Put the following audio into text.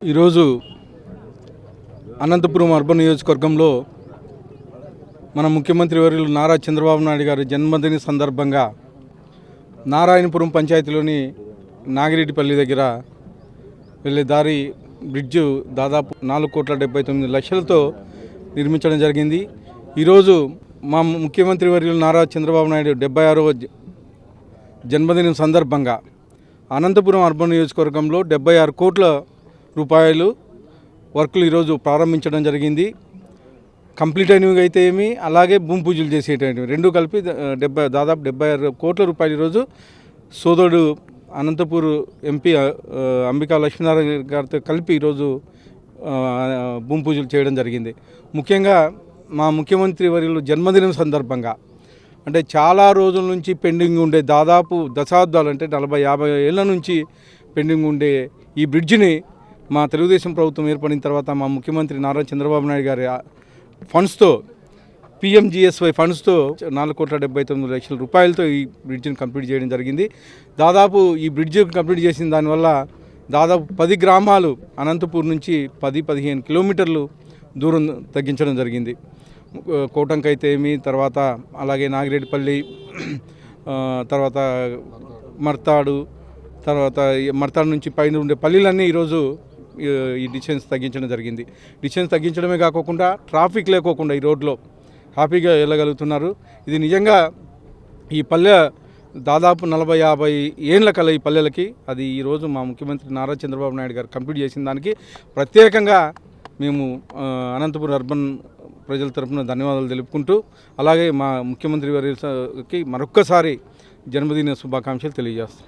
ఈరోజు అనంతపురం అర్బన్ నియోజకవర్గంలో మన ముఖ్యమంత్రి వర్యులు నారా చంద్రబాబు నాయుడు గారి జన్మదిన సందర్భంగా నారాయణపురం పంచాయతీలోని నాగిరెడ్డిపల్లి దగ్గర వెళ్ళే దారి బ్రిడ్జు దాదాపు 4,79,00,000తో నిర్మించడం జరిగింది. ఈరోజు మా ముఖ్యమంత్రి వర్యులు నారా చంద్రబాబు నాయుడు 76వ జన్మదినం సందర్భంగా అనంతపురం అర్బన్ నియోజకవర్గంలో 76 కోట్ల రూపాయలు వర్కులు ఈరోజు ప్రారంభించడం జరిగింది. కంప్లీట్ అయినవి అయితే ఏమి, అలాగే భూమి పూజలు చేసేటవి రెండు కలిపి దాదాపు 76 కోట్ల రూపాయలు ఈరోజు సోదరుడు అనంతపూర్ ఎంపీ అంబికా లక్ష్మీనారాయణ గారితో కలిపి ఈరోజు భూమి పూజలు చేయడం జరిగింది. ముఖ్యంగా మా ముఖ్యమంత్రి వర్యులు జన్మదినం సందర్భంగా అంటే చాలా రోజుల నుంచి పెండింగ్ ఉండే, దాదాపు దశాబ్దాలు అంటే 40-50 ఏళ్ళ నుంచి పెండింగ్ ఉండే ఈ బ్రిడ్జిని మా తెలుగుదేశం ప్రభుత్వం ఏర్పడిన తర్వాత మా ముఖ్యమంత్రి నారా చంద్రబాబు నాయుడు గారి ఫండ్స్తో PMGSY ఫండ్స్తో 4,79,00,000 రూపాయలతో ఈ బ్రిడ్జిని కంప్లీట్ చేయడం జరిగింది. దాదాపు ఈ బ్రిడ్జి కంప్లీట్ చేసిన దానివల్ల దాదాపు 10 గ్రామాలు అనంతపూర్ నుంచి 10-15 కిలోమీటర్లు దూరం తగ్గించడం జరిగింది. కోటంకి అయితే ఏమి, తర్వాత అలాగే నాగిరెడ్డిపల్లి, తర్వాత మర్తాడు, తర్వాత మర్తాడు నుంచి పైన ఉండే పల్లీలన్నీ ఈరోజు ఈ డిస్టెన్స్ తగ్గించడం జరిగింది. డిస్టెన్స్ తగ్గించడమే కాకుండా ట్రాఫిక్ లేకోకుండా ఈ రోడ్లో హ్యాపీగా వెళ్ళగలుగుతున్నారు. ఇది నిజంగా ఈ పల్లె దాదాపు 40-50 ఏళ్ళ కల ఈ పల్లెలకి అది ఈరోజు మా ముఖ్యమంత్రి నారా చంద్రబాబు నాయుడు గారు కంప్లీట్ చేసిన దానికి ప్రత్యేకంగా మేము అనంతపురం అర్బన్ ప్రజల తరఫున ధన్యవాదాలు తెలుపుకుంటూ, అలాగే మా ముఖ్యమంత్రి వారికి మరొక్కసారి జన్మదిన శుభాకాంక్షలు తెలియజేస్తాం.